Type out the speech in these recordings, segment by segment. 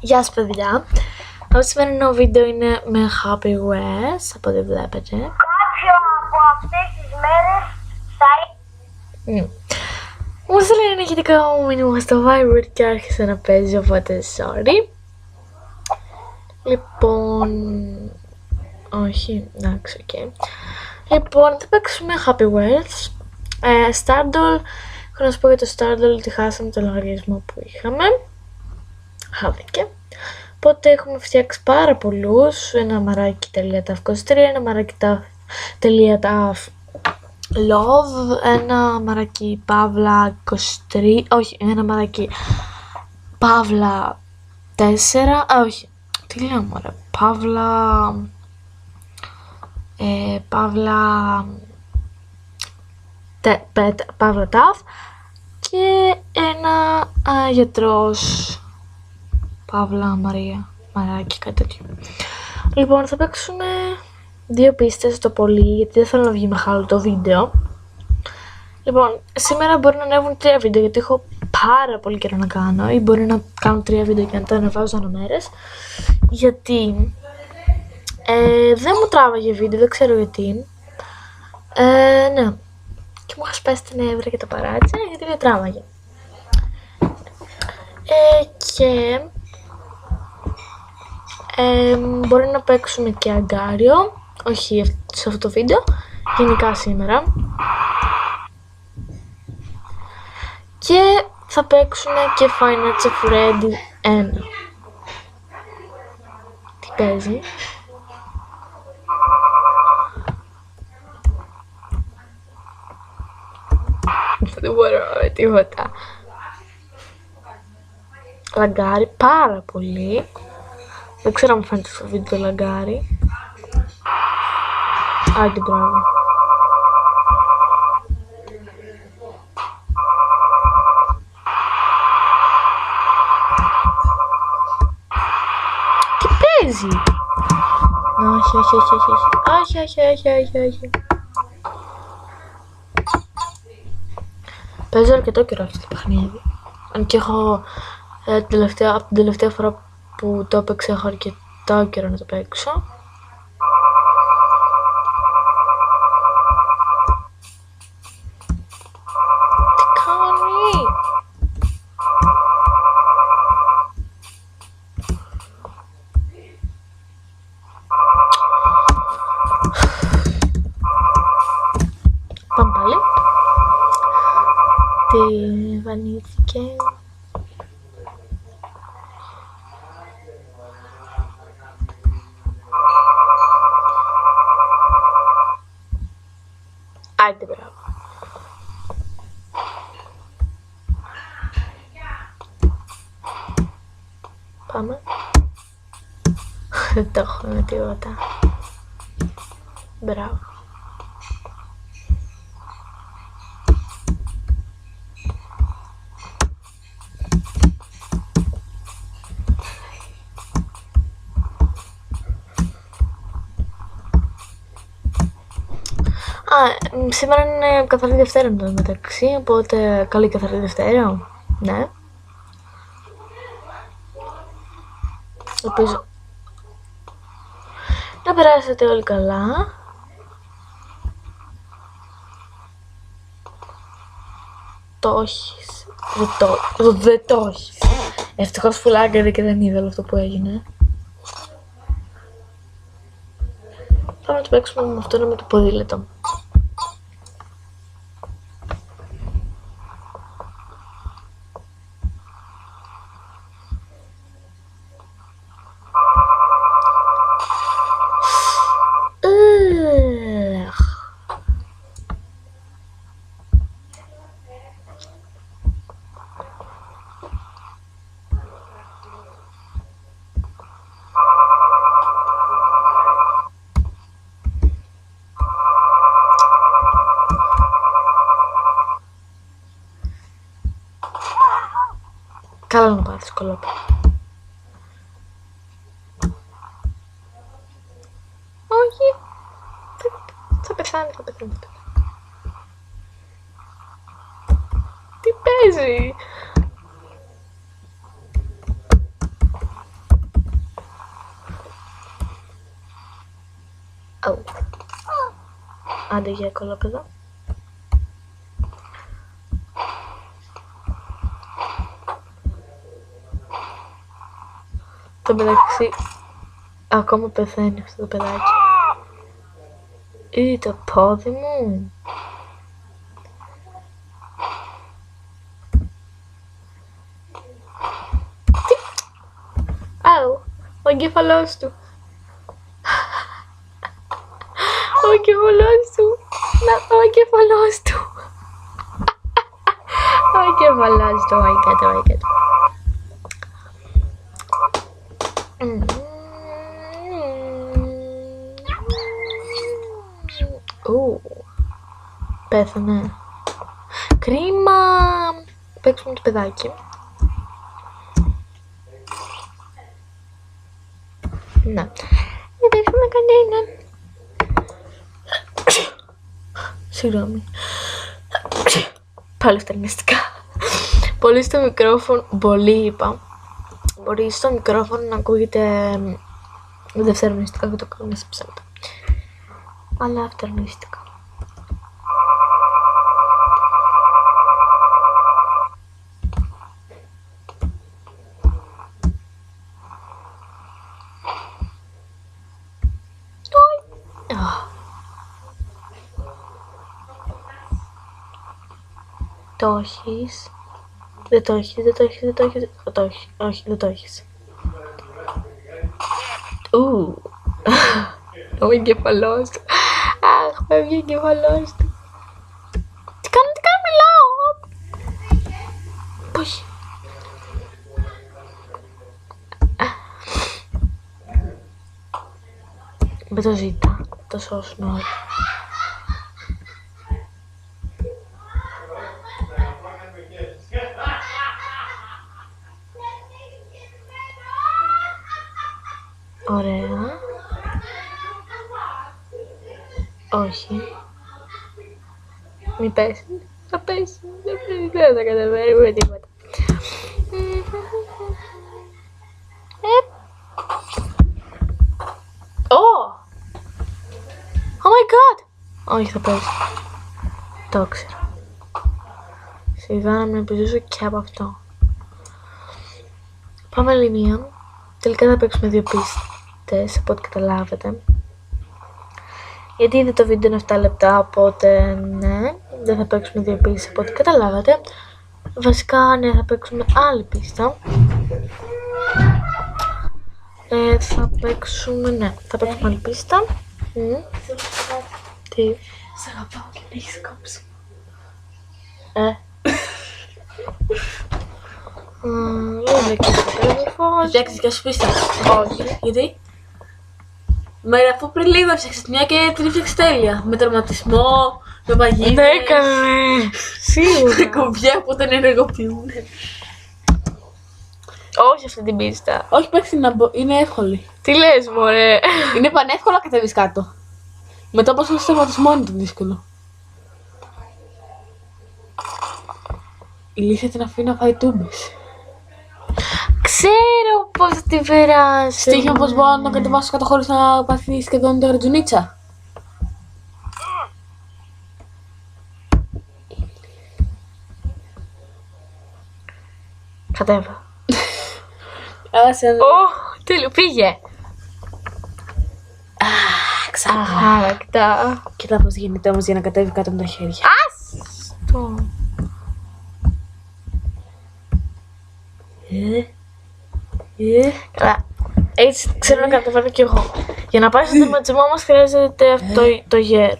Γεια σας παιδιά. Το σημερινό βίντεο είναι με Happy Wheels, από ό,τι βλέπετε. Κάποιο από αυτές τις μέρες θα... Μου έστειλε ένα ηχητικό μου μήνυμα στο Viber και άρχισε να παίζει, οπότε sorry. Λοιπόν... όχι, εντάξει, οκ. Λοιπόν, θα παίξουμε Happy Wheels. Stardoll, έχω να σου πω για το Stardoll ότι χάσαμε το λογαριασμό που είχαμε. Χάθηκε. Οπότε έχουμε φτιάξει πάρα πολλούς. Ένα μαράκι.taf23, ένα μαράκι.taf love, ένα μαράκι παύλα 23, όχι, ένα μαράκι παύλα 4, όχι, τι λέω μωρέ, παύλα παύλα ταφ και ένα γιατρός Παύλα Μαρία, μαράκι, κάτι τέτοιο. Λοιπόν, θα παίξουμε 2 πίστες το πολύ, γιατί δεν θέλω να βγει μεγάλο το βίντεο. Λοιπόν, σήμερα μπορεί να ανέβουν 3 βίντεο, γιατί έχω πάρα πολύ καιρό να κάνω, ή μπορεί να κάνω 3 βίντεο και να τα ανεβάζω αναμέρες, γιατί δεν μου τράβαγε βίντεο, δεν ξέρω γιατί. Ναι, και μου είχα σπάσει την έβρα και τα παράτησα, γιατί δεν τράβαγε. Και μπορεί να παίξουμε και αγκάριο, όχι σε αυτό το βίντεο, γενικά σήμερα. Και θα παίξουμε και Five Nights at Freddy's 1. Τι παίζει? Δεν μπορώ τίποτα. Λαγκάρι πάρα πολύ. Δεν ξέρω αν φαίνεται στο βίντεο το λαγκάρι. Άντε, μπράβο. Τι παίζει? Όχι. Παίζω αρκετό καιρό αυτό το παιχνίδι. Αν και έχω από την τελευταία φορά που το έπαιξα έχω αρκετό καιρό να το παίξω. Τι κάνει? Πάμε πάλι. Τι βανήθηκε. Άντε, μπράβο. Πάμε. Δεν το έχουμε τίποτα. Μπράβο. Σήμερα είναι καθαρή Δευτέρα εν τω μεταξύ, οπότε καλή καθαρή Δευτέρα, ναι. Ελπίζω να περάσετε όλοι καλά. Το έχεις, δεν το έχεις. Ευτυχώς φουλάγκαρε και δεν είδα όλο αυτό που έγινε. Πάμε να το παίξουμε με αυτό, με το ποδήλατο. Καλά να πάρεις κολόπι. Όχι. Θα πεθάνει. Τι παίζει? Αου. Άντε για κολόπεδο. Το μεταξύ, ακόμα πεθαίνει αυτό το παιδάκι. Ή το πόδι μου. Τι. Αου, ο εγκέφαλός του. Ο εγκέφαλός του. Να, ο εγκέφαλός του. Ο εγκέφαλός του, oh my god. Πέθανε. Κρίμα. Παίξουμε το παιδάκι. Να. Δεν παίξουμε κανέναν. Συγγνώμη. Πάλι φτερνιστικά. Πολύ στο μικρόφωνο. Πολύ είπα. Μπορεί στο μικρόφωνο να ακούγεται δευτερονιστικά και το κάνω σε ψέματα. Αλλά φτερνιστικά. Το έχεις. Δεν το έχεις. Όχι, δεν το έχεις. Ο εγκεφαλός του. Αχ, φεύγει ο εγκεφαλός του. Τι κάνω, μιλάω. Όχι. Με το ζήτα. Το σώσουν όλοι. Ωραία. Όχι. Μη πέσει. Θα πέσει. Δεν θα καταφέρουμε τίποτα. Oh my god. Όχι, θα πέσει. Το ξέρω. Σιγά να με επιζήσω και από αυτό. Πάμε άλλη μία. Τελικά θα παίξουμε 2 πίστες, από ό,τι καταλάβετε. Γιατί ήδη το βίντεο είναι 7 λεπτά, οπότε ναι, δεν θα παίξουμε 2 πίστες, από ό,τι καταλάβατε. Βασικά, ναι, θα παίξουμε άλλη πίστα. Θα παίξουμε άλλη πίστα. Τι. Σ' αγαπάω και να έχεις κόψει. Είναι και το τέλος. Φτιάξεις και σου πίστα. Όχι. Γιατί? Μέρα αφού πριν λίγο έφτιαξες μια και την έφτιαξες τέλεια. Με τερματισμό, με παγίδες. Δεν έκανε. Σίγουρα. Κουμπιά που δεν ενεργοποιούν. Όχι αυτή την πίστα. Όχι, παίξει είναι εύκολη. Τι λες, μωρέ. Είναι πανεύκολο να κατέβεις κάτω. Μετά όπως έχεις τερματισμό είναι το δύσκολο. Η Λύσια την αφήνει να φάει τούμπες. Ξέρω πώς θα την περάσει. Στοίχημα πως μπορώ να τον κατεβάσω κάτω χωρίς να πάθει σχεδόν το ρατζουνίτσα. Κατέβα. Άσε να... Τέλειο, πήγε. Ξανά. Αχάρακτα. Κοίτα πως γίνεται όμως για να κατέβει κάτω με τα χέρια. Άστο. Καλά. Έτσι ξέρω να κατεβαίνω κι εγώ. Για να πάει στο τερματισμό μας χρειάζεται αυτό το γέρο.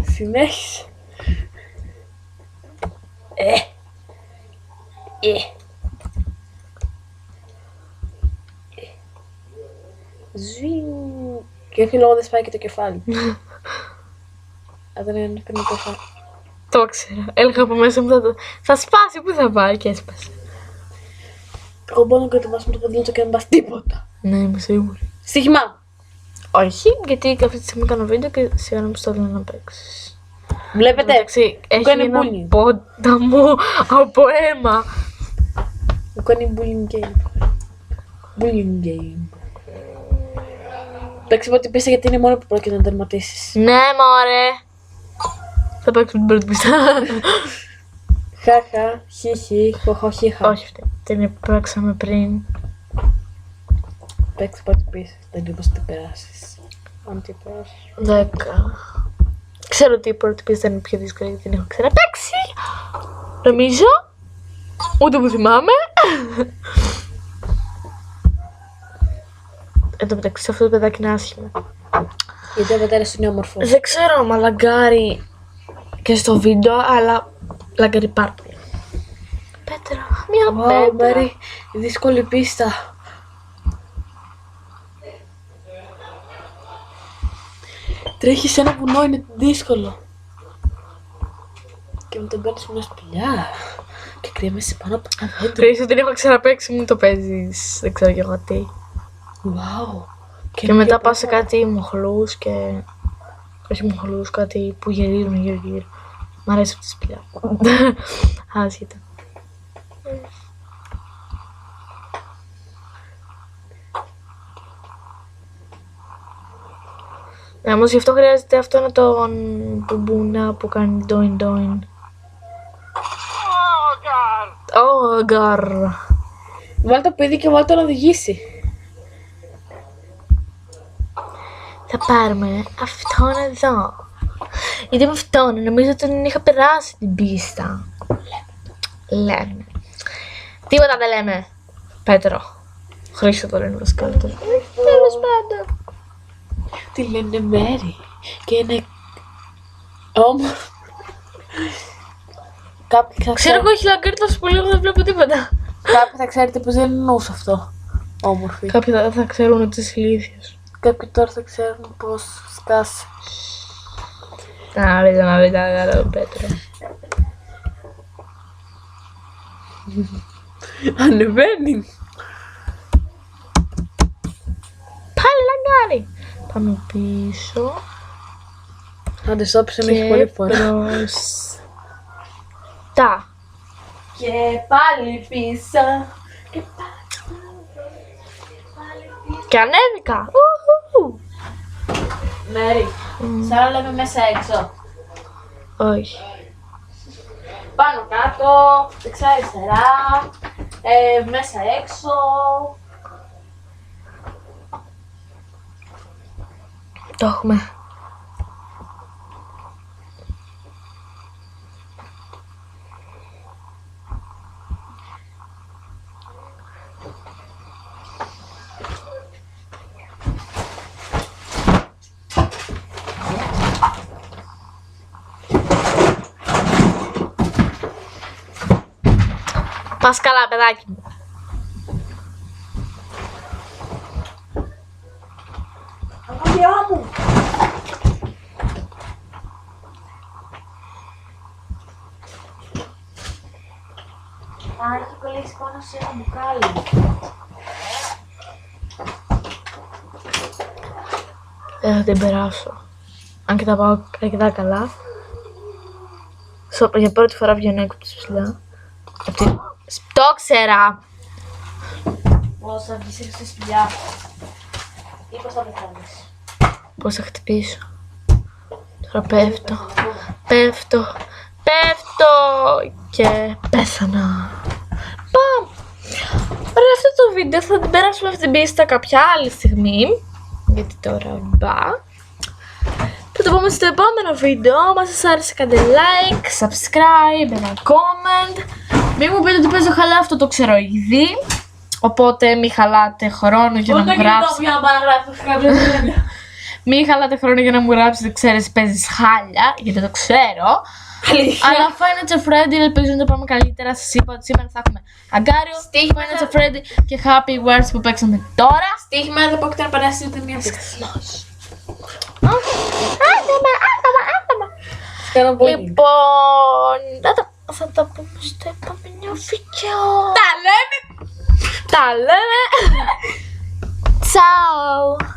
Συνέχισε. Ζουίνγκ. Και όχι λόγω δεν σπάει και το κεφάλι. Αν δεν είναι το κεφάλι. Το ξέρω. Έλεγα από μέσα μου θα σπάσει. Πού θα πάει και έσπασε. Εγώ μπορώ να κατεβάσω το ποδήλατο και να μην πας τίποτα. Ναι, είμαι σίγουρη. Στοίχημα. Όχι, γιατί αυτή τη στιγμή κάνω βίντεο και σιγά να μου στέλνω να παίξεις. Βλέπετε. Εντάξει, έχει κάνει ένα bullying. πόνταμο από αίμα. Μου κάνει bullying game. Bullying game. Παίξε ό,τι πίστα γιατί είναι μόνο που πρόκειται να τερματίσεις. Ναι, μωρέ. Θα παίξουμε την πρώτη πίστα. Χαχα, χιχι, χοχοχιχα. Όχι αυτή. Την παίξαμε πριν. Παίξε ό,τι πίστα. Δεν είναι πως την περάσεις. Αν την περάσεις. 10. Ξέρω ότι η πρώτη πίστα είναι πιο δύσκολη γιατί την έχω ξαναπαίξει. Νομίζω. Ούτε που θυμάμαι. Εν τω μεταξύ αυτό το παιδάκι είναι άσχημο. Γιατί ο πατέρας είναι όμορφος. Δεν ξέρω άμα λαγκάρει και στο βίντεο, αλλά λαγκάρει πάρα πολύ. Πέτρα, μια Wow, πέτρα. Μαρή, δύσκολη πίστα. Τρέχει σε ένα βουνό, είναι δύσκολο. Και μετά μπαίνεις μια σπηλιά. Και κρύβεσαι πάνω από ένα δέντρο. Ξέρεις ότι την έχω ξαναπαίξει, μην το παίζεις. Δεν ξέρω και εγώ τι. Wow. Και μετά πας σε κάτι μοχλούς και... Όχι μοχλούς, κάτι που γυρίζουν γύρω. Μ' αρέσει αυτή η σπηλιά. Άσχετα. Όμως γι' αυτό χρειάζεται αυτό να τον μπουμπούνα που κάνει doin doin. Όγκαρ. Βάλ' το παιδί και βάλ' το να οδηγήσει. Θα πάρουμε αυτόν εδώ. Γιατί με αυτόν νομίζω ότι την είχα περάσει την πίστα. Λέμε. Τίποτα δεν λέμε. Πέτρο. Χρήστο το λένε βασικά. Τέλος πάντων. Τι λένε Μέρη. Και είναι όμορφο. Κάποιοι θα Ξέρω εγώ έχει λαγκάρει τόσο πολύ, εγώ δεν βλέπω τίποτα. Κάποιοι θα ξέρετε πως δεν εννοούσα αυτό. Όμορφη. Κάποιοι θα ξέρουν ότι είσαι ηλίθιος. Κάποιοι τώρα θα ξέρουν πως σκάσει. Να βρείτε καλά τον Πέτρο. Ανεβαίνει. Πάλι λαγκάρει. Πάμε πίσω. Άντε στόπισε με έχει πολλή φορά. Τα. Και πάλι πίσω. Και ανέβηκα. Μέρη, σαν λέμε μέσα έξω. Όχι. Πάνω κάτω, δεξιά αριστερά, μέσα έξω. Το έχουμε. Πας καλά, παιδάκι μου. Αγάπια μου. Α, έχει κολλήσει πάνω σε ένα μπουκάλι. Δεν θα την περάσω. Αν και τα πάω αρκετά καλά. Για πρώτη φορά βγαίνω έξω από τη ψηλά. Το ξέρα. Πώς θα βγεις έξω στη σπηλιά. Ή πώς θα πεθάνεις. Πώς θα χτυπήσω. Τώρα πέφτω και πέθανα. Πάμε. Ωραία, αυτό το βίντεο θα την περάσουμε αυτή την πίστα κάποια άλλη στιγμή. Γιατί τώρα μπα. Θα το πούμε στο επόμενο βίντεο. Αν σας άρεσε κάντε like, subscribe, ένα comment. Μην μου πείτε ότι παίζω χαλά, αυτό το ξέρω ήδη. Οπότε μην χαλάτε χρόνο για να μου γράψετε. Μην χαλάτε χρόνο για να μου γράψετε, ξέρεις, παίζεις χάλια, γιατί το ξέρω. Αλλά Financial Freddy, ελπίζω να το πάμε καλύτερα. Σας είπα ότι σήμερα θα έχουμε Αγκάριο, Financial Freddy και Happy Words που παίξαμε τώρα. Στοίχημα δεν πρόκειται να περάσει ούτε μία πίστα. Άτομα. Λοιπόν, θα τα πούμε στο επόμενο βίντεο. Τα λέμε! Τα λέμε. Ciao.